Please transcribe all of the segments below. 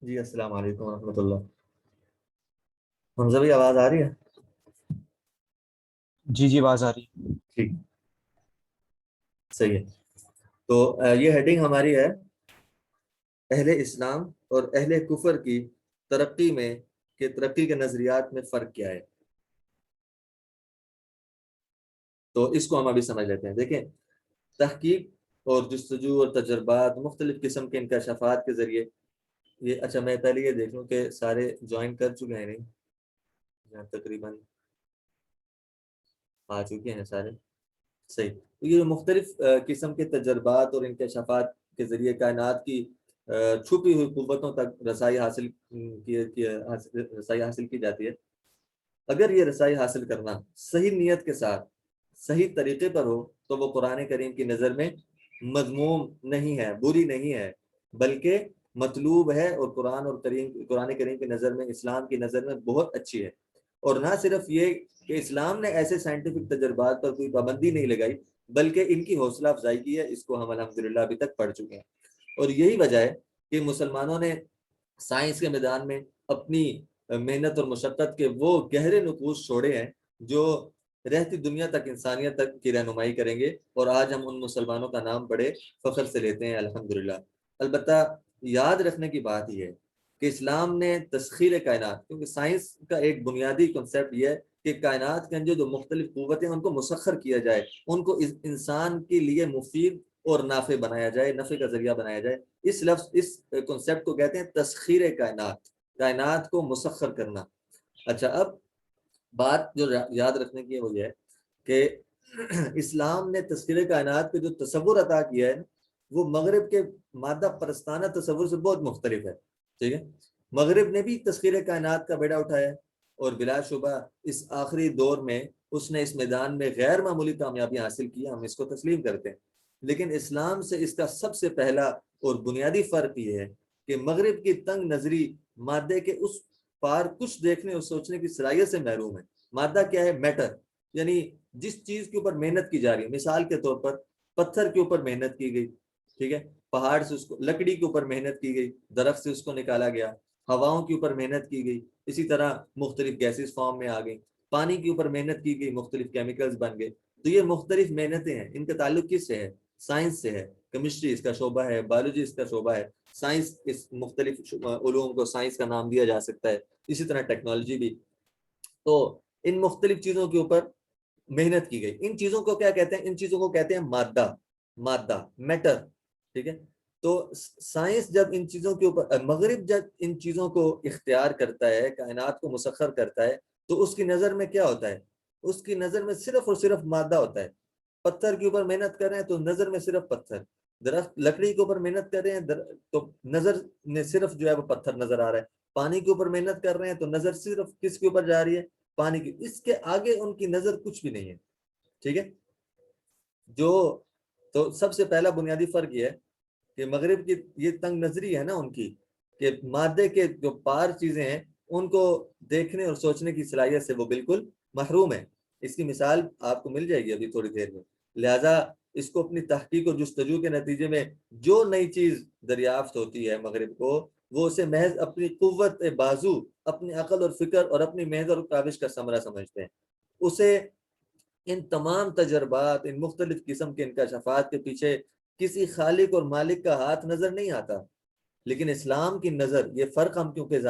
جی السلام علیکم ورحمۃ اللہ۔ حمزہ بھائی آواز آ رہی ہے؟ جی جی، آواز آ رہی ہے۔ ٹھیک، صحیح ہے۔ تو یہ ہیڈنگ ہماری ہے اہل اسلام اور اہل کفر کی ترقی میں، کہ ترقی کے نظریات میں فرق کیا ہے۔ تو اس کو ہم ابھی سمجھ لیتے ہیں۔ دیکھیں، تحقیق اور جستجو اور تجربات، مختلف قسم کے انکشافات کے ذریعے یہ اچھا میں پہلے یہ دیکھ لوں کہ سارے جوائن کر چکے ہیں نہیں؟ یہاں تقریباً آ چکے ہیں سارے، صحیح۔ تو یہ مختلف قسم کے تجربات اور انکشافات کے ذریعے کائنات کی چھپی ہوئی قوتوں تک رسائی حاصل کی جاتی ہے۔ اگر یہ رسائی حاصل کرنا صحیح نیت کے ساتھ صحیح طریقے پر ہو تو وہ قرآن کریم کی نظر میں مذموم نہیں ہے، بری نہیں ہے، بلکہ مطلوب ہے، اور قرآن کریم کی نظر میں، اسلام کی نظر میں بہت اچھی ہے۔ اور نہ صرف یہ کہ اسلام نے ایسے سائنٹیفک تجربات پر کوئی پابندی نہیں لگائی، بلکہ ان کی حوصلہ افزائی کی ہے۔ اس کو ہم الحمدللہ ابھی تک پڑھ چکے ہیں۔ اور یہی وجہ ہے کہ مسلمانوں نے سائنس کے میدان میں اپنی محنت اور مشقت کے وہ گہرے نقوش چھوڑے ہیں جو رہتی دنیا تک، انسانیت تک کی رہنمائی کریں گے۔ اور آج ہم ان مسلمانوں کا نام بڑے فخر سے لیتے ہیں، الحمدللہ۔ البتہ یاد رکھنے کی بات یہ ہے کہ اسلام نے تسخیر کائنات، کیونکہ سائنس کا ایک بنیادی کنسیپٹ یہ ہے کہ کائنات کے اندر جو مختلف قوتیں ان کو مسخر کیا جائے، ان کو انسان کے لیے مفید اور نافع بنایا جائے، نفع کا ذریعہ بنایا جائے۔ اس کنسیپٹ کو کہتے ہیں تسخیر کائنات، کائنات کو مسخر کرنا۔ اچھا، اب بات جو یاد رکھنے کی ہے وہ یہ ہے کہ اسلام نے تسخیر کائنات کے جو تصور عطا کیا ہے وہ مغرب کے مادہ پرستانہ تصور سے بہت مختلف ہے، ٹھیک ہے۔ مغرب نے بھی تسخیر کائنات کا بیڑا اٹھایا، اور بلا شبہ اس آخری دور میں اس نے اس میدان میں غیر معمولی کامیابی حاصل کی، ہم اس کو تسلیم کرتے ہیں۔ لیکن اسلام سے اس کا سب سے پہلا اور بنیادی فرق یہ ہے کہ مغرب کی تنگ نظری مادے کے اس پار کچھ دیکھنے اور سوچنے کی صلاحیت سے محروم ہے۔ مادہ کیا ہے؟ میٹر، یعنی جس چیز کے اوپر محنت کی جا رہی ہے۔ مثال کے طور پر پتھر کے اوپر محنت کی گئی، ٹھیک ہے، پہاڑ سے اس کو، لکڑی کے اوپر محنت کی گئی، درخت سے اس کو نکالا گیا، ہواؤں کے اوپر محنت کی گئی، اسی طرح مختلف گیسز فارم میں آ گئی، پانی کے اوپر محنت کی گئی، مختلف کیمیکلز بن گئے۔ تو یہ مختلف محنتیں ہیں، ان کا تعلق کس سے ہے؟ سائنس سے ہے۔ کیمسٹری اس کا شعبہ ہے، بایولوجی اس کا شعبہ ہے۔ سائنس، اس مختلف علوم کو سائنس کا نام دیا جا سکتا ہے، اسی طرح ٹیکنالوجی بھی۔ تو ان مختلف چیزوں کے اوپر محنت کی گئی۔ ان چیزوں کو کیا کہتے ہیں؟ ان چیزوں کو کہتے ہیں مادہ، مادہ، میٹر، ٹھیک ہے۔ تو سائنس جب ان چیزوں کے اوپر، مغرب جب ان چیزوں کو اختیار کرتا ہے، کائنات کو مسخر کرتا ہے، تو اس کی نظر میں کیا ہوتا ہے؟ اس کی نظر میں صرف اور صرف مادہ ہوتا ہے۔ پتھر کے اوپر محنت کر رہے ہیں تو نظر میں صرف پتھر، درخت لکڑی کے اوپر محنت کر رہے ہیں تو نظر میں صرف جو ہے وہ پتھر نظر آ رہا ہے۔ پانی کے اوپر محنت کر رہے ہیں تو نظر صرف کس کے اوپر جا رہی ہے؟ پانی کی۔ اس کے آگے ان کی نظر کچھ بھی نہیں ہے، ٹھیک ہے۔ جو تو سب سے پہلا بنیادی فرق یہ ہے کہ مغرب کی یہ تنگ نظری ہے نا ان کی، کہ مادے کے جو پار چیزیں ہیں ان کو دیکھنے اور سوچنے کی صلاحیت سے وہ بالکل محروم ہے۔ اس کی مثال آپ کو مل جائے گی ابھی تھوڑی دیر میں۔ لہذا اس کو اپنی تحقیق اور جستجو کے نتیجے میں جو نئی چیز دریافت ہوتی ہے مغرب کو، وہ اسے محض اپنی قوت بازو، اپنی عقل اور فکر اور اپنی محنت اور کاوش کا ثمرہ سمجھتے ہیں۔ اسے ان تمام تجربات، ان مختلف قسم کے انکشافات کے پیچھے کسی خالق اور مالک کا ہاتھ نظر نہیں آتا۔ لیکن اسلام کی نظر، یہ فرق ہم کیونکہ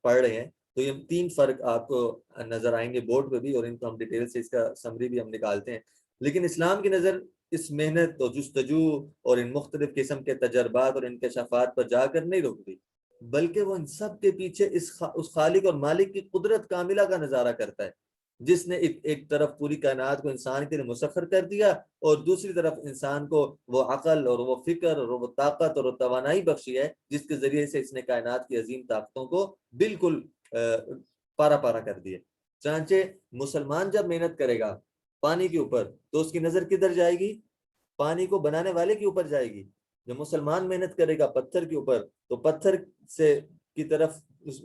پڑھ رہے ہیں تو یہ 3 فرق آپ کو نظر آئیں گے بورڈ پہ بھی، اور ان کو ہم ڈیٹیل سے اس کا سمری بھی ہم نکالتے ہیں۔ لیکن اسلام کی نظر اس محنت اور جستجو اور ان مختلف قسم کے تجربات اور انکشافات پر جا کر نہیں رکتی، بلکہ وہ ان سب کے پیچھے اس خالق اور مالک کی قدرت کاملہ کا نظارہ کرتا ہے، جس نے ایک طرف پوری کائنات کو انسان کے لیے مسخر کر دیا، اور دوسری طرف انسان کو وہ عقل اور وہ فکر اور وہ طاقت اور وہ توانائی بخشی ہے جس کے ذریعے سے اس نے کائنات کی عظیم طاقتوں کو بالکل پارا پارا کر دیا۔ چنانچہ مسلمان جب محنت کرے گا پانی کے اوپر تو اس کی نظر کدھر جائے گی؟ پانی کو بنانے والے کے اوپر جائے گی۔ جب مسلمان محنت کرے گا پتھر کے اوپر تو پتھر سے کی طرف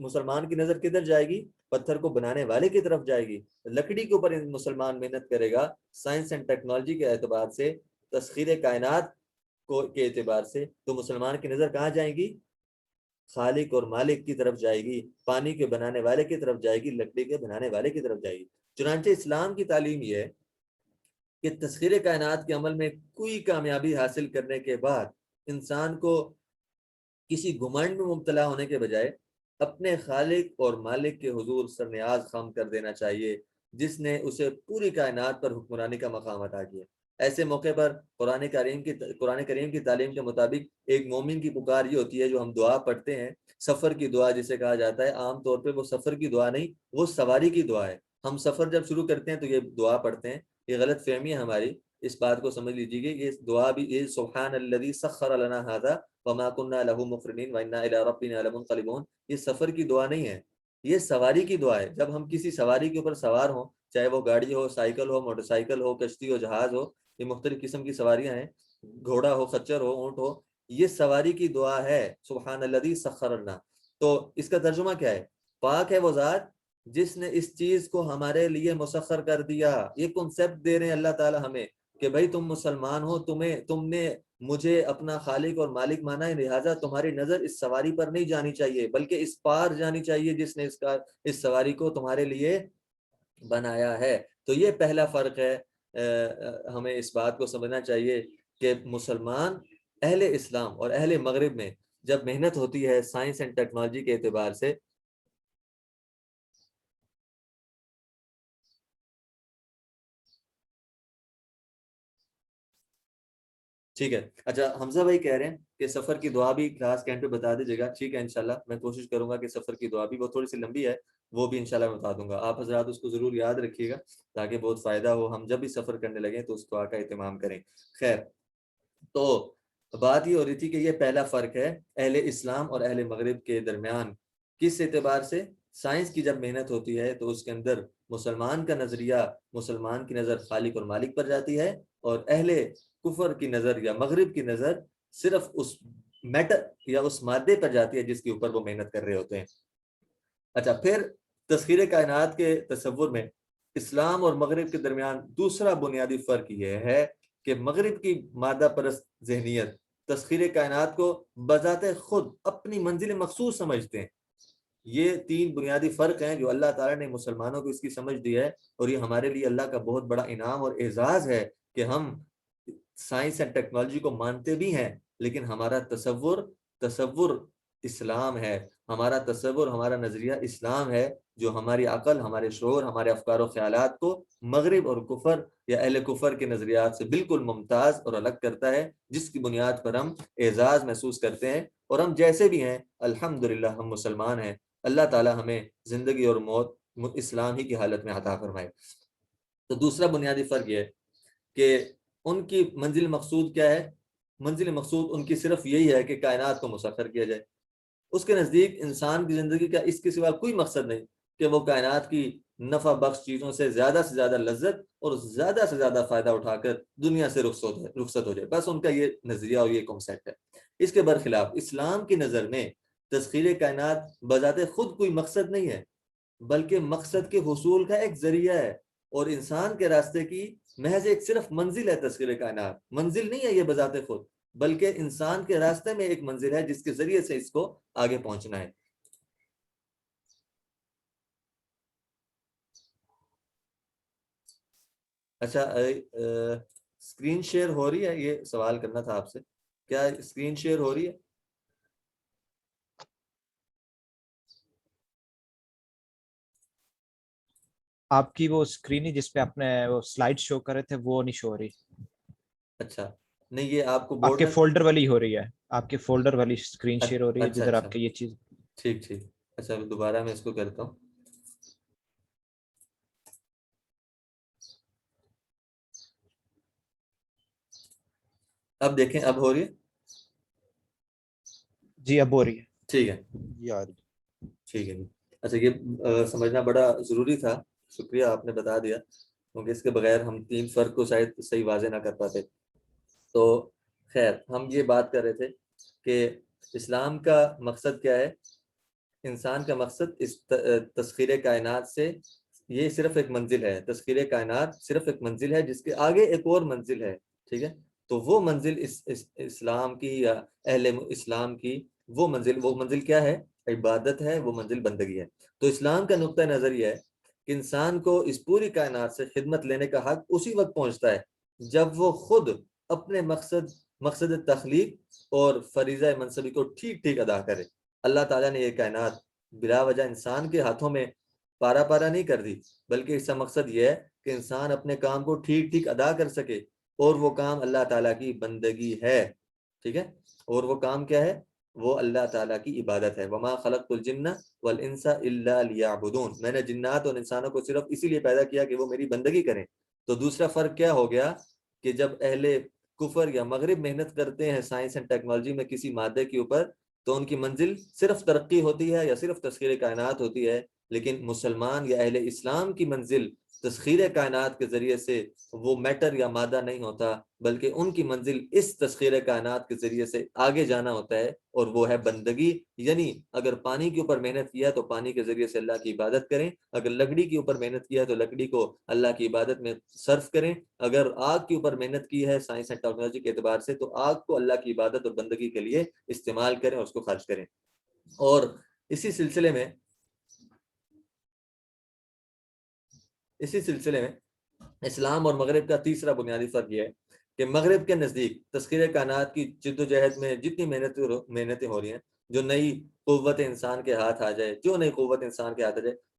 مسلمان کی نظر کدھر جائے گی؟ پتھر کو بنانے والے کی طرف جائے گی۔ لکڑی کے اوپر مسلمان محنت کرے گا سائنس اینڈ ٹیکنالوجی کے اعتبار سے، تسخیر کائنات کو کے اعتبار سے، تو مسلمان کی نظر کہاں جائے گی؟ خالق اور مالک کی طرف جائے گی، پانی کے بنانے والے کی طرف جائے گی، لکڑی کے بنانے والے کی طرف جائے گی۔ چنانچہ اسلام کی تعلیم یہ ہے کہ تسخیر کائنات کے عمل میں کوئی کامیابی حاصل کرنے کے بعد انسان کو کسی گھمنڈ میں مبتلا ہونے کے بجائے اپنے خالق اور مالک کے حضور سر نیاز خم کر دینا چاہیے، جس نے اسے پوری کائنات پر حکمرانی کا مقام عطا کیا۔ ایسے موقع پر قرآن کریم کی تعلیم کے مطابق ایک مومن کی پکار یہ ہوتی ہے جو ہم دعا پڑھتے ہیں، سفر کی دعا جسے کہا جاتا ہے۔ عام طور پہ وہ سفر کی دعا نہیں، وہ سواری کی دعا ہے۔ ہم سفر جب شروع کرتے ہیں تو یہ دعا پڑھتے ہیں، یہ غلط فہمی ہے ہماری، اس بات کو سمجھ لیجیے کہ یہ دعا بھی، یہ سبحان الذی سخر لنا ھذا وما كنا له مقرنین وانا الى ربنا لمنقلبون، یہ سفر کی دعا نہیں ہے، یہ سواری کی دعا ہے۔ جب ہم کسی سواری کے اوپر سوار ہوں، چاہے وہ گاڑی ہو، سائیکل ہو، موٹر سائیکل ہو، کشتی ہو، جہاز ہو، یہ مختلف قسم کی سواریاں ہیں، گھوڑا ہو، خچر ہو، اونٹ ہو، یہ سواری کی دعا ہے، سبحان الذی سخر لنا۔ تو اس کا ترجمہ کیا ہے؟ پاک ہے وہ ذات جس نے اس چیز کو ہمارے لیے مسخر کر دیا۔ یہ کنسپٹ دے رہے ہیں اللہ تعالی ہمیں کہ بھائی تم مسلمان ہو، تم نے مجھے اپنا خالق اور مالک مانا ہے، لہٰذا تمہاری نظر اس سواری پر نہیں جانی چاہیے بلکہ اس پار جانی چاہیے جس نے اس سواری کو تمہارے لیے بنایا ہے۔ تو یہ پہلا فرق ہے۔ ہمیں اس بات کو سمجھنا چاہیے کہ مسلمان، اہل اسلام اور اہل مغرب میں جب محنت ہوتی ہے سائنس اینڈ ٹیکنالوجی کے اعتبار سے، ٹھیک ہے۔ اچھا حمزہ بھائی کہہ رہے ہیں کہ سفر کی دعا بھی کلاس کے اینڈ پہ بتا دیجیے گا، ٹھیک ہے انشاءاللہ میں کوشش کروں گا کہ سفر کی دعا بھی، وہ تھوڑی سی لمبی ہے، وہ بھی انشاءاللہ میں بتا دوں گا۔ آپ حضرات اس کو ضرور یاد رکھیے گا تاکہ بہت فائدہ ہو، ہم جب بھی سفر کرنے لگیں تو اس دعا کا اہتمام کریں۔ خیر، تو بات یہ ہو رہی تھی کہ یہ پہلا فرق ہے اہل اسلام اور اہل مغرب کے درمیان، کس اعتبار سے؟ سائنس کی جب محنت ہوتی ہے تو اس کے اندر مسلمان کا نظریہ، مسلمان کی نظر خالق اور مالک پر جاتی ہے، اور اہل کفر کی نظر یا مغرب کی نظر صرف اس میٹر یا اس مادے پر جاتی ہے جس کے اوپر وہ محنت کر رہے ہوتے ہیں۔ اچھا، پھر تسخیر کائنات کے تصور میں اسلام اور مغرب کے درمیان دوسرا بنیادی فرق یہ ہے کہ مغرب کی مادہ پرست ذہنیت تسخیر کائنات کو بذات خود اپنی منزل مخصوص سمجھتے ہیں۔ یہ تین بنیادی فرق ہیں جو اللہ تعالیٰ نے مسلمانوں کو اس کی سمجھ دی ہے، اور یہ ہمارے لیے اللہ کا بہت بڑا انعام اور اعزاز ہے کہ ہم سائنس اینڈ ٹیکنالوجی کو مانتے بھی ہیں لیکن ہمارا تصور اسلام ہے، ہمارا تصور، ہمارا نظریہ اسلام ہے، جو ہماری عقل، ہمارے شعور، ہمارے افکار و خیالات کو مغرب اور کفر یا اہل کفر کے نظریات سے بالکل ممتاز اور الگ کرتا ہے، جس کی بنیاد پر ہم اعزاز محسوس کرتے ہیں۔ اور ہم جیسے بھی ہیں الحمدللہ ہم مسلمان ہیں، اللہ تعالی ہمیں زندگی اور موت اسلام ہی کی حالت میں عطا فرمائے۔ تو دوسرا بنیادی فرق یہ ہے کہ ان کی منزل مقصود کیا ہے؟ منزل مقصود ان کی صرف یہی ہے کہ کائنات کو مسخر کیا جائے۔ اس کے نزدیک انسان کی زندگی کا اس کے سوا کوئی مقصد نہیں کہ وہ کائنات کی نفع بخش چیزوں سے زیادہ لذت اور زیادہ سے زیادہ فائدہ اٹھا کر دنیا سے رخصت ہو جائے، بس ان کا یہ نظریہ اور یہ کنسیپٹ ہے۔ اس کے برخلاف اسلام کی نظر میں تسخیر کائنات بذات خود کوئی مقصد نہیں ہے بلکہ مقصد کے حصول کا ایک ذریعہ ہے، اور انسان کے راستے کی محض ایک صرف منزل ہے۔ تسخیر کائنات منزل نہیں ہے یہ بذات خود، بلکہ انسان کے راستے میں ایک منزل ہے جس کے ذریعے سے اس کو آگے پہنچنا ہے۔ اچھا، اسکرین شیئر ہو رہی ہے؟ یہ سوال کرنا تھا آپ سے، کیا اسکرین شیئر ہو رہی ہے؟ آپ کی وہ اسکرین ہی جس پہ آپ نے وہ سلائڈ شو کر رہے تھے وہ نہیں شو ہو رہی۔ اچھا نہیں، یہ آپ کو آپ بورڈ کے میں، فولڈر والی ہو رہی ہے، آپ کے فولڈر والی اسکرین شیئر ہو رہی ہے اچھا جدھر اچھا آپ کی یہ چیز۔ ٹھیک ٹھیک، اچھا دوبارہ میں اس کو کرتا ہوں۔ اب دیکھیں، اب ہو رہی ہے؟ جی اب ہو رہی ہے۔ ٹھیک ہے یار ٹھیک ہے جی۔ اچھا، یہ سمجھنا بڑا ضروری تھا، شکریہ آپ نے بتا دیا، کیونکہ اس کے بغیر ہم تین فرق کو شاید صحیح واضح نہ کر پاتے۔ تو خیر، ہم یہ بات کر رہے تھے کہ اسلام کا مقصد کیا ہے؟ انسان کا مقصد اس تسخیر کائنات سے، یہ صرف ایک منزل ہے، تسخیر کائنات صرف ایک منزل ہے جس کے آگے ایک اور منزل ہے، ٹھیک ہے؟ تو وہ منزل اسلام کی یا اہل اسلام کی وہ منزل کیا ہے؟ عبادت ہے، وہ منزل بندگی ہے۔ تو اسلام کا نقطہ نظر یہ ہے کہ انسان کو اس پوری کائنات سے خدمت لینے کا حق اسی وقت پہنچتا ہے جب وہ خود اپنے مقصد تخلیق اور فریضہ منصبی کو ٹھیک ٹھیک ادا کرے۔ اللہ تعالیٰ نے یہ کائنات بلا وجہ انسان کے ہاتھوں میں پارا پارا نہیں کر دی، بلکہ اس کا مقصد یہ ہے کہ انسان اپنے کام کو ٹھیک ٹھیک ادا کر سکے، اور وہ کام اللہ تعالیٰ کی بندگی ہے، ٹھیک ہے؟ اور وہ کام کیا ہے؟ وہ اللہ تعالیٰ کی عبادت ہے۔ وما خلقت الجن والانس الا لیعبدون، میں نے جنات اور انسانوں کو صرف اسی لیے پیدا کیا کہ وہ میری بندگی کریں۔ تو دوسرا فرق کیا ہو گیا کہ جب اہل کفر یا مغرب محنت کرتے ہیں سائنس اینڈ ٹیکنالوجی میں کسی مادے کے اوپر، تو ان کی منزل صرف ترقی ہوتی ہے یا صرف تسخیر کائنات ہوتی ہے، لیکن مسلمان یا اہل اسلام کی منزل تسخیر کائنات کے ذریعے سے وہ میٹر یا مادہ نہیں ہوتا، بلکہ ان کی منزل اس تسخیر کائنات کے ذریعے سے آگے جانا ہوتا ہے، اور وہ ہے بندگی۔ یعنی اگر پانی کے اوپر محنت کیا تو پانی کے ذریعے سے اللہ کی عبادت کریں، اگر لکڑی کے اوپر محنت کیا تو لکڑی کو اللہ کی عبادت میں صرف کریں، اگر آگ کے اوپر محنت کی ہے سائنس اینڈ ٹیکنالوجی کے اعتبار سے تو آگ کو اللہ کی عبادت اور بندگی کے لیے استعمال کریں اور اس کو خرچ کریں۔ اور اسی سلسلے میں اسلام اور مغرب کا تیسرا بنیادی فرق یہ ہے کہ مغرب کے نزدیک تسخیر کائنات کی جد و جہد میں جتنی محنتیں ہو رہی ہیں، جو نئی قوت انسان کے ہاتھ آ جائے،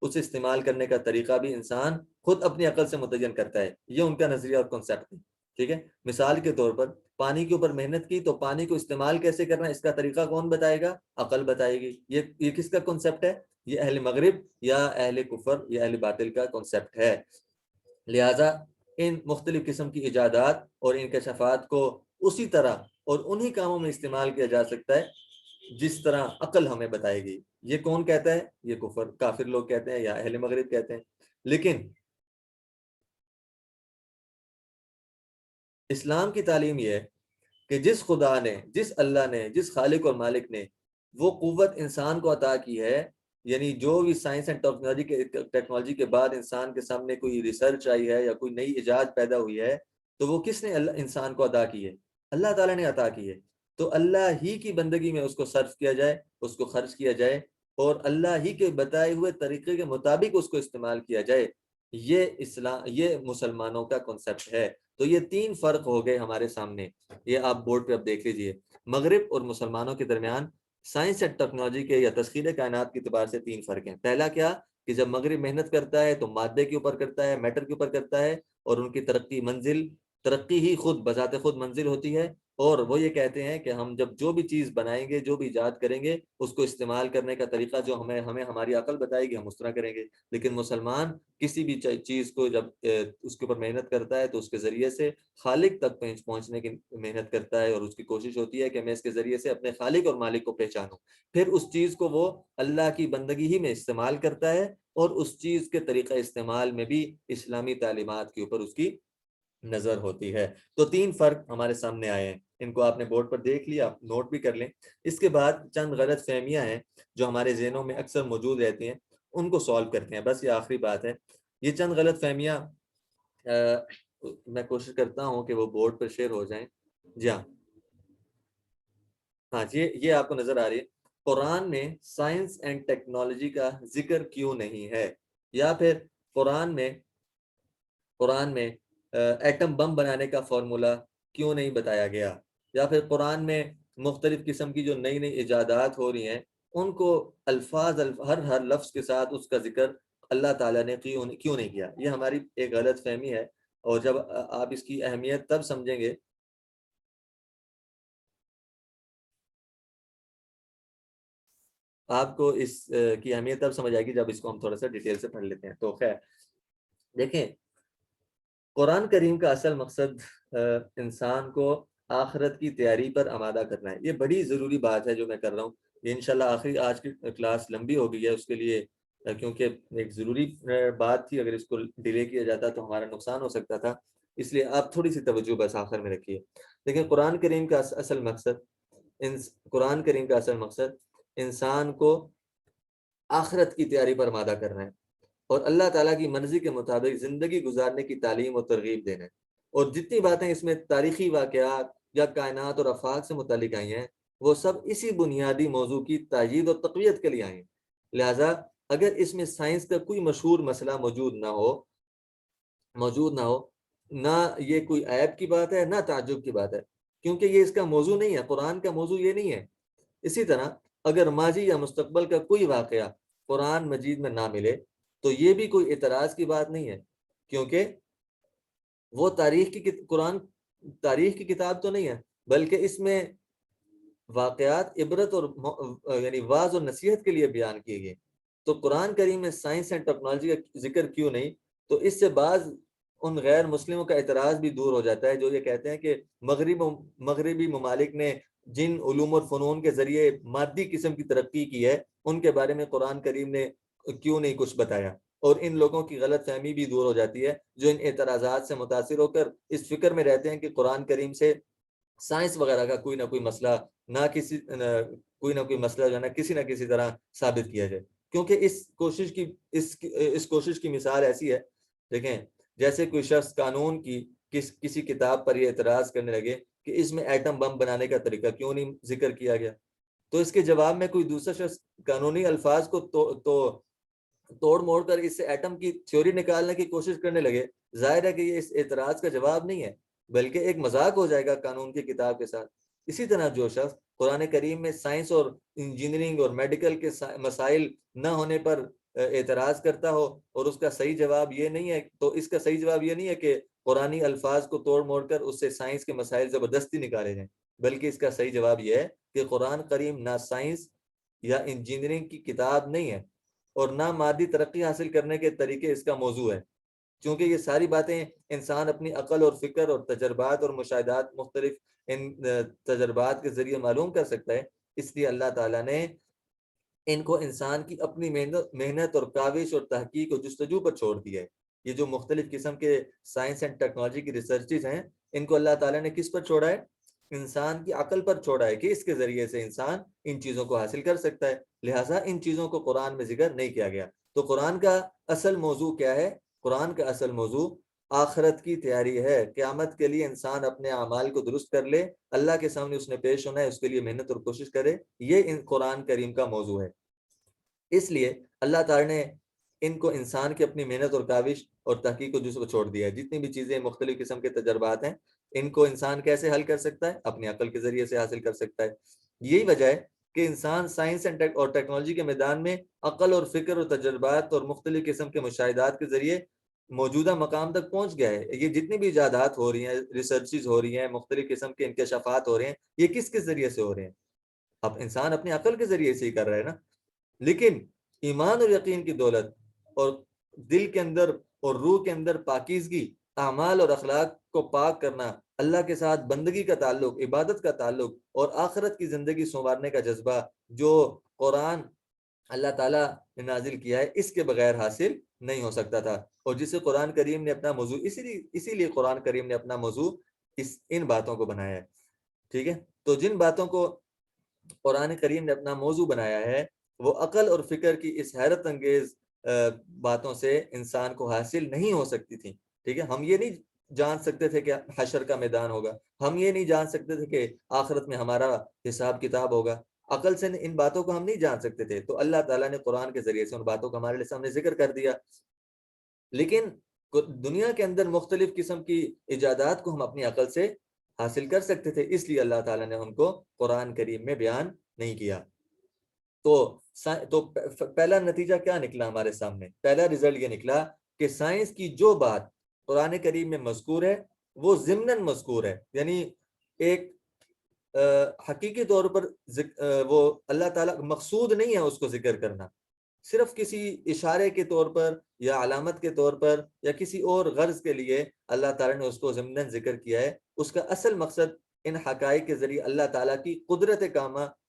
اسے استعمال کرنے کا طریقہ بھی انسان خود اپنی عقل سے متعین کرتا ہے۔ یہ ان کا نظریہ اور کنسیپٹ ہے، ٹھیک ہے؟ مثال کے طور پر پانی کے اوپر محنت کی تو پانی کو استعمال کیسے کرنا ہے اس کا طریقہ کون بتائے گا؟ عقل بتائے گی۔ یہ کس کا کنسیپٹ ہے؟ یہ اہل مغرب یا اہل کفر یا اہل باطل کا کنسیپٹ ہے۔ لہٰذا ان مختلف قسم کی ایجادات اور انکشافات کو اسی طرح اور انہی کاموں میں استعمال کیا جا سکتا ہے جس طرح عقل ہمیں بتائے گی۔ یہ کون کہتا ہے؟ یہ کافر لوگ کہتے ہیں یا اہل مغرب کہتے ہیں۔ لیکن اسلام کی تعلیم یہ ہے کہ جس خدا نے، جس اللہ نے، جس خالق اور مالک نے وہ قوت انسان کو عطا کی ہے، یعنی جو بھی سائنس اینڈ ٹیکنالوجی کے بعد انسان کے سامنے کوئی ریسرچ آئی ہے یا کوئی نئی ایجاد پیدا ہوئی ہے، تو وہ کس نے انسان کو عطا کی ہے؟ اللہ تعالیٰ نے عطا کی ہے۔ تو اللہ ہی کی بندگی میں اس کو صرف کیا جائے، اس کو خرچ کیا جائے، اور اللہ ہی کے بتائے ہوئے طریقے کے مطابق اس کو استعمال کیا جائے، یہ مسلمانوں کا کنسیپٹ ہے۔ تو یہ تین فرق ہو گئے ہمارے سامنے، یہ آپ بورڈ پہ اب دیکھ لیجئے۔ مغرب اور مسلمانوں کے درمیان سائنس اینڈ ٹیکنالوجی کے یا تسخیر کائنات کے اعتبار سے تین فرق ہیں۔ پہلا کیا کہ جب مغرب محنت کرتا ہے تو مادے کے اوپر کرتا ہے، میٹر کے اوپر کرتا ہے، اور ان کی ترقی ہی خود بذات خود منزل ہوتی ہے، اور وہ یہ کہتے ہیں کہ ہم جب جو بھی چیز بنائیں گے، جو بھی ایجاد کریں گے، اس کو استعمال کرنے کا طریقہ جو ہمیں ہماری عقل بتائے گی ہم اس طرح کریں گے۔ لیکن مسلمان کسی بھی چیز کو جب اس کے اوپر محنت کرتا ہے تو اس کے ذریعے سے خالق تک پہنچنے کی محنت کرتا ہے، اور اس کی کوشش ہوتی ہے کہ میں اس کے ذریعے سے اپنے خالق اور مالک کو پہچانوں۔ پھر اس چیز کو وہ اللہ کی بندگی ہی میں استعمال کرتا ہے، اور اس چیز کے طریقہ استعمال میں بھی اسلامی تعلیمات کے اوپر اس کی نظر ہوتی ہے۔ تو تین فرق ہمارے سامنے آئے ہیں، ان کو آپ نے بورڈ پر دیکھ لیا، آپ نوٹ بھی کر لیں۔ اس کے بعد چند غلط فہمیاں ہیں جو ہمارے ذہنوں میں اکثر موجود رہتی ہیں، ان کو سولو کرتے ہیں، بس یہ آخری بات ہے۔ یہ چند غلط فہمیاں میں کوشش کرتا ہوں کہ وہ بورڈ پر شیئر ہو جائیں۔ جی ہاں جی، یہ آپ کو نظر آ رہی ہے۔ قرآن میں سائنس اینڈ ٹیکنالوجی کا ذکر کیوں نہیں ہے؟ یا پھر قرآن میں ایٹم بم بنانے کا فارمولا کیوں نہیں بتایا گیا؟ یا پھر قرآن میں مختلف قسم کی جو نئی نئی ایجادات ہو رہی ہیں ان کو ہر لفظ کے ساتھ اس کا ذکر اللہ تعالیٰ نے کیوں نہیں کیا؟ یہ ہماری ایک غلط فہمی ہے، اور جب آپ اس کی اہمیت تب سمجھیں گے، آپ کو اس کی اہمیت تب سمجھ آئے گی جب اس کو ہم تھوڑا سا ڈیٹیل سے پڑھ لیتے ہیں۔ تو خیر دیکھیں، قرآن کریم کا اصل مقصد انسان کو آخرت کی تیاری پر آمادہ کرنا ہے۔ یہ بڑی ضروری بات ہے جو میں کر رہا ہوں، یہ انشاءاللہ آج کی کلاس لمبی ہو گئی ہے، اس کے لیے کیونکہ ایک ضروری بات تھی، اگر اس کو ڈیلے کیا جاتا تو ہمارا نقصان ہو سکتا تھا، اس لیے آپ تھوڑی سی توجہ بس آخر میں رکھیے۔ لیکن قرآن کریم کا اصل مقصد انسان کو آخرت کی تیاری پر آمادہ کرنا ہے، اور اللہ تعالیٰ کی مرضی کے مطابق زندگی گزارنے کی تعلیم و ترغیب دینا ہے۔ اور جتنی باتیں اس میں تاریخی واقعات یا کائنات اور آفاق سے متعلق آئی ہیں، وہ سب اسی بنیادی موضوع کی تائید اور تقویت کے لیے آئیں۔ لہٰذا اگر اس میں سائنس کا کوئی مشہور مسئلہ موجود نہ ہو، نہ یہ کوئی عیب کی بات ہے نہ تعجب کی بات ہے، کیونکہ یہ اس کا موضوع نہیں ہے، قرآن کا موضوع یہ نہیں ہے۔ اسی طرح اگر ماضی یا مستقبل کا کوئی واقعہ قرآن مجید میں نہ ملے تو یہ بھی کوئی اعتراض کی بات نہیں ہے، کیونکہ وہ قرآن تاریخ کی کتاب تو نہیں ہے، بلکہ اس میں واقعات عبرت اور یعنی واعظ اور نصیحت کے لیے بیان کیے گئے۔ تو قرآن کریم میں سائنس اینڈ ٹیکنالوجی کا ذکر کیوں نہیں؟ تو اس سے بعض ان غیر مسلموں کا اعتراض بھی دور ہو جاتا ہے جو یہ کہتے ہیں کہ مغربی ممالک نے جن علوم اور فنون کے ذریعے مادی قسم کی ترقی کی ہے ان کے بارے میں قرآن کریم نے کیوں نہیں کچھ بتایا، اور ان لوگوں کی غلط فہمی بھی دور ہو جاتی ہے جو ان اعتراضات سے متاثر ہو کر اس فکر میں رہتے ہیں کہ قرآن کریم سے سائنس وغیرہ کا کوئی نہ کوئی مسئلہ جو ہے نا کسی نہ کسی طرح ثابت کیا جائے۔ کیونکہ اس کوشش کی مثال ایسی ہے، دیکھیں جیسے کوئی شخص قانون کی کسی کتاب پر یہ اعتراض کرنے لگے کہ اس میں ایٹم بم بنانے کا طریقہ کیوں نہیں ذکر کیا گیا، تو اس کے جواب میں کوئی دوسرا شخص قانونی الفاظ کو توڑ موڑ کر اس سے ایٹم کی تھیوری نکالنے کی کوشش کرنے لگے، ظاہر ہے کہ یہ اس اعتراض کا جواب نہیں ہے بلکہ ایک مذاق ہو جائے گا قانون کی کتاب کے ساتھ۔ اسی طرح جو شخص قرآن کریم میں سائنس اور انجینئرنگ اور میڈیکل کے مسائل نہ ہونے پر اعتراض کرتا ہو اور اس کا صحیح جواب یہ نہیں ہے، تو اس کا صحیح جواب یہ نہیں ہے کہ قرآنی الفاظ کو توڑ موڑ کر اس سے سائنس کے مسائل زبردستی نکالے جائیں، بلکہ اس کا صحیح جواب یہ ہے کہ قرآن کریم نہ سائنس یا انجینئرنگ کی کتاب نہیں ہے اور نہ مادی ترقی حاصل کرنے کے طریقے اس کا موضوع ہے، چونکہ یہ ساری باتیں انسان اپنی عقل اور فکر اور تجربات اور مشاہدات مختلف ان تجربات کے ذریعے معلوم کر سکتا ہے۔ اس لیے اللہ تعالیٰ نے ان کو انسان کی اپنی محنت اور کاوش اور تحقیق اور جستجو پر چھوڑ دیا ہے۔ یہ جو مختلف قسم کے سائنس اینڈ ٹیکنالوجی کی ریسرچز ہیں ان کو اللہ تعالیٰ نے کس پر چھوڑا ہے؟ انسان کی عقل پر چھوڑا ہے کہ اس کے ذریعے سے انسان ان چیزوں کو حاصل کر سکتا ہے، لہٰذا ان چیزوں کو قرآن میں ذکر نہیں کیا گیا۔ تو قرآن کا اصل موضوع کیا ہے؟ قرآن کا اصل موضوع آخرت کی تیاری ہے، قیامت کے لیے انسان اپنے اعمال کو درست کر لے، اللہ کے سامنے اس نے پیش ہونا ہے، اس کے لیے محنت اور کوشش کرے، یہ قرآن کریم کا موضوع ہے۔ اس لیے اللہ تعالیٰ نے ان کو انسان کی اپنی محنت اور کاوش اور تحقیق کو جس کو چھوڑ دیا ہے۔ جتنی بھی چیزیں مختلف قسم کے تجربات ہیں ان کو انسان کیسے حل کر سکتا ہے؟ اپنی عقل کے ذریعے سے حاصل کر سکتا ہے۔ یہی وجہ ہے کہ انسان سائنس اور ٹیکنالوجی کے میدان میں عقل اور فکر اور تجربات اور مختلف قسم کے مشاہدات کے ذریعے موجودہ مقام تک پہنچ گیا ہے۔ یہ جتنی بھی ایجادات ہو رہی ہیں، ریسرچز ہو رہی ہیں، مختلف قسم کے انکشافات ہو رہے ہیں، یہ کس ذریعے سے ہو رہے ہیں؟ اب انسان اپنی عقل کے ذریعے سے ہی کر رہا ہے نا۔ لیکن ایمان اور یقین کی دولت اور دل کے اندر اور روح کے اندر پاکیزگی، اعمال اور اخلاق کو پاک کرنا، اللہ کے ساتھ بندگی کا تعلق، عبادت کا تعلق اور آخرت کی زندگی سنوارنے کا جذبہ جو قرآن اللہ تعالیٰ نے نازل کیا ہے اس کے بغیر حاصل نہیں ہو سکتا تھا، اور جسے قرآن کریم نے اپنا موضوع اسی لیے قرآن کریم نے اپنا موضوع ان باتوں کو بنایا ہے۔ ٹھیک ہے، تو جن باتوں کو قرآن کریم نے اپنا موضوع بنایا ہے وہ عقل اور فکر کی اس حیرت انگیز باتوں سے انسان کو حاصل نہیں ہو سکتی تھی۔ ٹھیک ہے، ہم یہ نہیں جان سکتے تھے کہ حشر کا میدان ہوگا، ہم یہ نہیں جان سکتے تھے کہ آخرت میں ہمارا حساب کتاب ہوگا، عقل سے ان باتوں کو ہم نہیں جان سکتے تھے، تو اللہ تعالیٰ نے قرآن کے ذریعے سے ان باتوں کو ہمارے سامنے ذکر کر دیا۔ لیکن دنیا کے اندر مختلف قسم کی ایجادات کو ہم اپنی عقل سے حاصل کر سکتے تھے، اس لیے اللہ تعالیٰ نے ان کو قرآن کریم میں بیان نہیں کیا۔ تو پہلا نتیجہ کیا نکلا ہمارے سامنے؟ پہلا رزلٹ یہ نکلا کہ سائنس کی جو بات قرآن کریم میں مذکور ہے وہ ضمناً مذکور ہے، یعنی ایک حقیقی طور پر وہ اللہ تعالیٰ مقصود نہیں ہے اس کو ذکر کرنا، صرف کسی اشارے کے طور پر یا علامت کے طور پر یا کسی اور غرض کے لیے اللہ تعالیٰ نے اس کو ضمناً ذکر کیا ہے۔ اس کا اصل مقصد ان حقائق کے ذریعے اللہ تعالیٰ کی قدرت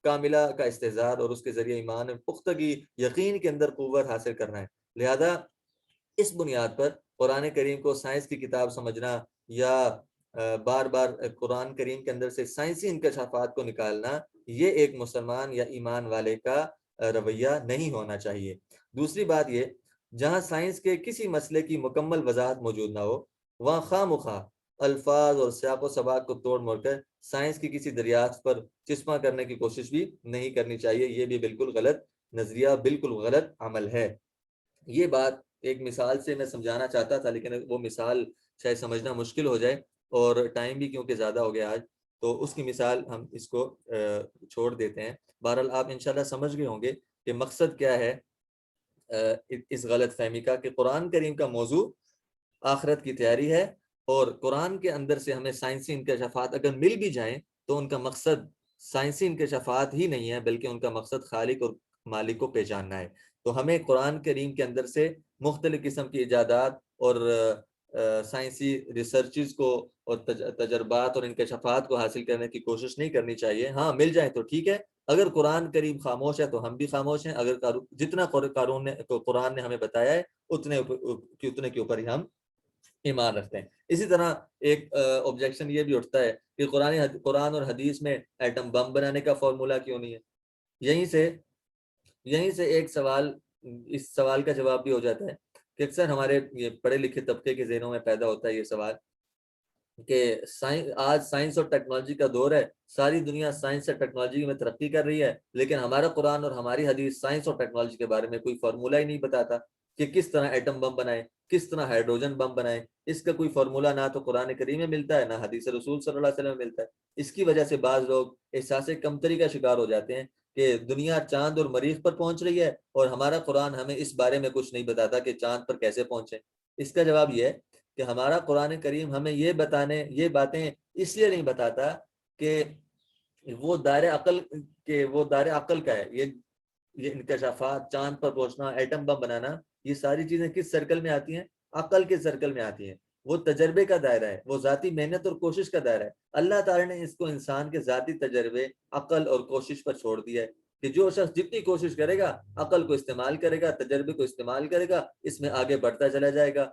کاملہ کا استحضار اور اس کے ذریعے ایمان پختگی، یقین کے اندر قوت حاصل کرنا ہے۔ لہذا اس بنیاد پر قرآن کریم کو سائنس کی کتاب سمجھنا یا بار بار قرآن کریم کے اندر سے سائنسی انکشافات کو نکالنا، یہ ایک مسلمان یا ایمان والے کا رویہ نہیں ہونا چاہیے۔ دوسری بات یہ، جہاں سائنس کے کسی مسئلے کی مکمل وضاحت موجود نہ ہو وہاں خواہ مخواہ الفاظ اور سیاق و سباق کو توڑ موڑ کر سائنس کی کسی دریافت پر چشمہ کرنے کی کوشش بھی نہیں کرنی چاہیے. یہ بھی بالکل غلط نظریہ، بالکل غلط عمل ہے. یہ بات ایک مثال سے میں سمجھانا چاہتا تھا، لیکن وہ مثال شاید سمجھنا مشکل ہو جائے، اور ٹائم بھی کیونکہ زیادہ ہو گیا آج، تو اس کی مثال ہم اس کو چھوڑ دیتے ہیں. بہرحال آپ انشاءاللہ سمجھ گئے ہوں گے کہ مقصد کیا ہے اس غلط فہمی کا، کہ قرآن کریم کا موضوع آخرت کی تیاری ہے، اور قرآن کے اندر سے ہمیں سائنسی انکشافات اگر مل بھی جائیں تو ان کا مقصد سائنسی انکشافات ہی نہیں ہے، بلکہ ان کا مقصد خالق اور مالک کو پہچاننا ہے. تو ہمیں قرآن کریم کے اندر سے مختلف قسم کی ایجادات اور سائنسی ریسرچز کو اور تجربات اور انکشافات کو حاصل کرنے کی کوشش نہیں کرنی چاہیے. ہاں مل جائیں تو ٹھیک ہے، اگر قرآن کریم خاموش ہے تو ہم بھی خاموش ہیں. اگر جتنا قرآن نے ہمیں بتایا ہے اتنے کے اوپر ہی ہم ایمان رکھتے ہیں. اسی طرح ایک آبجیکشن یہ بھی اٹھتا ہے کہ قرآن اور حدیث میں ایٹم بم بنانے کا فارمولا کیوں نہیں ہے. یہیں سے ایک سوال، اس سوال کا جواب بھی ہو جاتا ہے کہ اکثر ہمارے یہ پڑھے لکھے طبقے کے ذہنوں میں پیدا ہوتا ہے یہ سوال کہ آج سائنس اور ٹیکنالوجی کا دور ہے، ساری دنیا سائنس اور ٹیکنالوجی میں ترقی کر رہی ہے، لیکن ہمارا قرآن اور ہماری حدیث سائنس اور ٹیکنالوجی کے بارے میں کوئی فارمولا ہی نہیں بتاتا کہ کس طرح ایٹم بم بنائے، کس طرح ہائیڈروجن بم بنائے. اس کا کوئی فارمولا نہ تو قرآن کریم میں ملتا ہے، نہ حدیث رسول صلی اللہ علیہ وسلم میں ملتا ہے. اس کی وجہ سے بعض لوگ احساس کمتری کا شکار ہو جاتے ہیں کہ دنیا چاند اور مریخ پر پہنچ رہی ہے اور ہمارا قرآن ہمیں اس بارے میں کچھ نہیں بتاتا کہ چاند پر کیسے پہنچے. اس کا جواب یہ ہے کہ ہمارا قرآن کریم ہمیں یہ باتیں اس لیے نہیں بتاتا کہ وہ دائرۂ عقل کا ہے. یہ انکشافات، چاند پر پہنچنا، ایٹم بم بنانا، یہ ساری چیزیں کس سرکل میں آتی ہیں؟ عقل کے سرکل میں آتی ہیں. وہ تجربے کا دائرہ ہے، وہ ذاتی محنت اور کوشش کا دائرہ ہے. اللہ تعالی نے اس کو انسان کے ذاتی تجربے، عقل اور کوشش پر چھوڑ دیا ہے کہ جو شخص جتنی کوشش کرے گا، عقل کو استعمال کرے گا، تجربے کو استعمال کرے گا، اس میں آگے بڑھتا چلا جائے گا.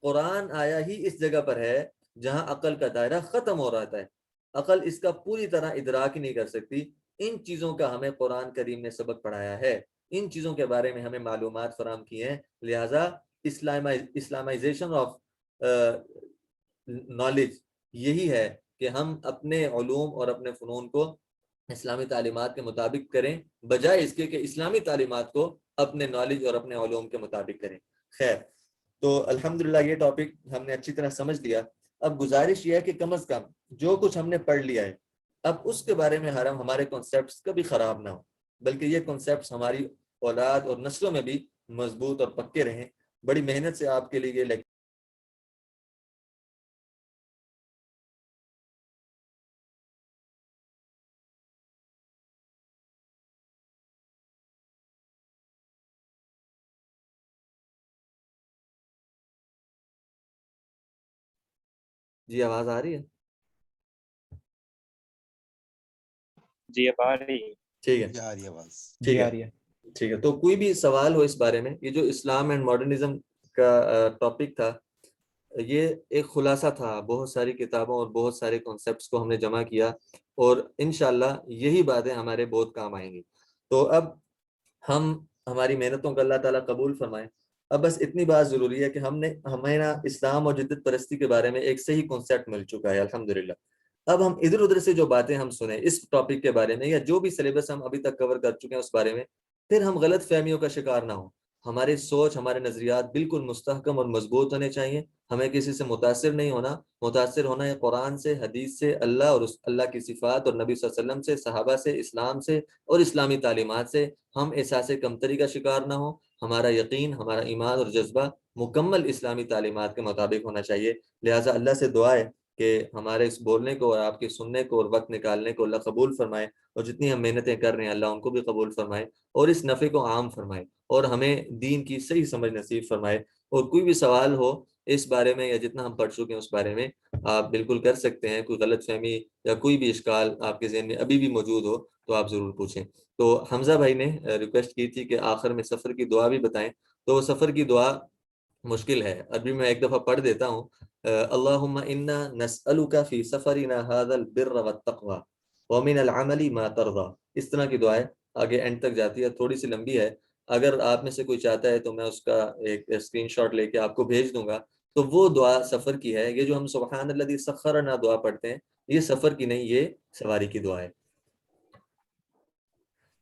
قرآن آیا ہی اس جگہ پر ہے جہاں عقل کا دائرہ ختم ہو رہا ہے. عقل اس کا پوری طرح ادراک ہی نہیں کر سکتی. ان چیزوں کا ہمیں قرآن کریم نے سبق پڑھایا ہے، ان چیزوں کے بارے میں ہمیں معلومات فراہم کی ہیں. لہٰذا اسلامائزیشن آف نالج یہی ہے کہ ہم اپنے علوم اور اپنے فنون کو اسلامی تعلیمات کے مطابق کریں، بجائے اس کے کہ اسلامی تعلیمات کو اپنے نالج اور اپنے علوم کے مطابق کریں. خیر، تو الحمدللہ یہ ٹاپک ہم نے اچھی طرح سمجھ لیا. اب گزارش یہ ہے کہ کم از کم جو کچھ ہم نے پڑھ لیا ہے، اب اس کے بارے میں ہمارے کنسیپٹس کبھی خراب نہ ہو، بلکہ یہ کنسیپٹس ہماری اولاد اور نسلوں میں بھی مضبوط اور پکے رہیں. بڑی محنت سے آپ کے لیے یہ جی آواز آ رہی ہے؟ جی اب آ رہی ہے. ٹھیک ہے. ٹھیک ہے، تو کوئی بھی سوال ہو اس بارے میں. یہ جو اسلام اینڈ ماڈرنزم کا ٹاپک تھا، یہ ایک خلاصہ تھا بہت ساری کتابوں اور بہت سارے کنسیپٹس کو ہم نے جمع کیا، اور انشاءاللہ یہی باتیں ہمارے بہت کام آئیں گی. تو اب ہماری محنتوں کا اللہ تعالیٰ قبول فرمائے. اب بس اتنی بات ضروری ہے کہ ہمیں نا اسلام اور جدت پرستی کے بارے میں ایک صحیح کنسیپٹ مل چکا ہے الحمدللہ. اب ہم ادھر ادھر سے جو باتیں ہم سنیں اس ٹاپک کے بارے میں، یا جو بھی سلیبس ہم ابھی تک کور کر چکے ہیں اس بارے میں، پھر ہم غلط فہمیوں کا شکار نہ ہوں. ہماری سوچ، ہمارے نظریات بالکل مستحکم اور مضبوط ہونے چاہیے. ہمیں کسی سے متاثر نہیں ہونا. متاثر ہونا ہے قرآن سے، حدیث سے، اللہ اور اللہ کی صفات اور نبی صلی اللہ علیہ وسلم سے، صحابہ سے، اسلام سے اور اسلامی تعلیمات سے. ہم احساس کمتری کا شکار نہ ہوں. ہمارا یقین، ہمارا ایمان اور جذبہ مکمل اسلامی تعلیمات کے مطابق ہونا چاہیے. لہٰذا اللہ سے دعا ہے کہ ہمارے اس بولنے کو اور آپ کے سننے کو اور وقت نکالنے کو اللہ قبول فرمائے، اور جتنی ہم محنتیں کر رہے ہیں اللہ ان کو بھی قبول فرمائے، اور اس نفع کو عام فرمائے، اور ہمیں دین کی صحیح سمجھ نصیب فرمائے. اور کوئی بھی سوال ہو اس بارے میں یا جتنا ہم پڑھ چکے ہیں اس بارے میں، آپ بالکل کر سکتے ہیں. کوئی غلط فہمی یا کوئی بھی اشکال آپ کے ذہن میں ابھی بھی موجود ہو تو آپ ضرور پوچھیں. تو حمزہ بھائی نے ریکویسٹ کی تھی کہ آخر میں سفر کی دعا بھی بتائیں. تو سفر کی دعا مشکل ہے، ابھی میں ایک دفعہ پڑھ دیتا ہوں. اللہم انا نسألک فی سفرنا هذا البر والتقوى ومن العمل ما ترضى. اس طرح کی دعا ہے، آگے اینڈ تک جاتی ہے، تھوڑی سی لمبی ہے. اگر آپ میں سے کوئی چاہتا ہے تو میں اس کا ایک اسکرین شاٹ لے کے آپ کو بھیج دوں گا تو وہ دعا سفر کی ہے. یہ جو ہم سبحان الذی سخرنا دعا پڑھتے ہیں یہ سفر کی نہیں، یہ سواری کی دعا ہے.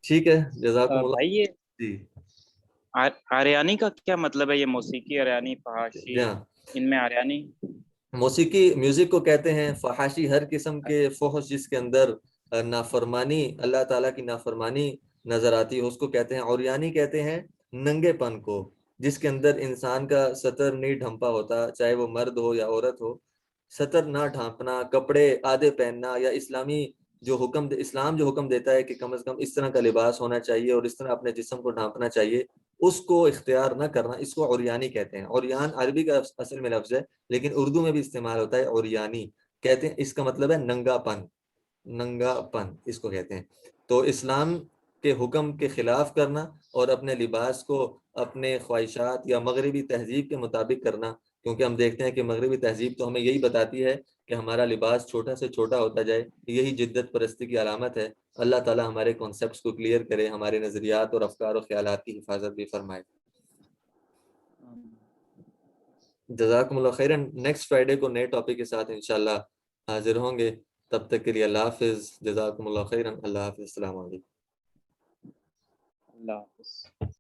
ٹھیک ہے، جزاکم اللہ. بھائی یہ جی آریانی کا کیا مطلب ہے؟ یہ موسیقی، آریانی، جی فحاشی، ہاں، ان میں آریانی؟ موسیقی میوزک کو کہتے ہیں. فحاشی ہر قسم کے فحش جس کے اندر نافرمانی، اللہ تعالیٰ کی نافرمانی نظر آتی ہے اس کو کہتے ہیں. عریانی کہتے ہیں ننگے پن کو، جس کے اندر انسان کا سطر نہیں ڈھمپا ہوتا، چاہے وہ مرد ہو یا عورت ہو. سطر نہ ڈھانپنا، کپڑے آدھے پہننا، یا اسلام جو حکم دیتا ہے کہ کم از کم اس طرح کا لباس ہونا چاہیے اور اس طرح اپنے جسم کو ڈھانپنا چاہیے، اس کو اختیار نہ کرنا، اس کو عریانی کہتے ہیں. عریان عربی کا اصل میں لفظ ہے لیکن اردو میں بھی استعمال ہوتا ہے عریانی کہتے ہیں. اس کا مطلب ہے ننگا پن، ننگا پن اس کو کہتے ہیں. تو اسلام کے حکم کے خلاف کرنا اور اپنے لباس کو اپنے خواہشات یا مغربی تہذیب کے مطابق کرنا، کیونکہ ہم دیکھتے ہیں کہ مغربی تہذیب تو ہمیں یہی بتاتی ہے کہ ہمارا لباس چھوٹا سے چھوٹا ہوتا جائے، یہی جدت پرستی کی علامت ہے. اللہ تعالی ہمارے کانسیپٹس کو کلیئر کرے، ہمارے نظریات اور افکار و خیالات کی حفاظت بھی فرمائے. جزاکم اللہ خیرن. نیکسٹ فرائیڈے کو نئے ٹاپک کے ساتھ انشاءاللہ حاضر ہوں گے. تب تک کے لیے اللہ حافظ. جزاکم اللہ خیرن. اللہ حافظ. السلام علیکم. اللہ حافظ.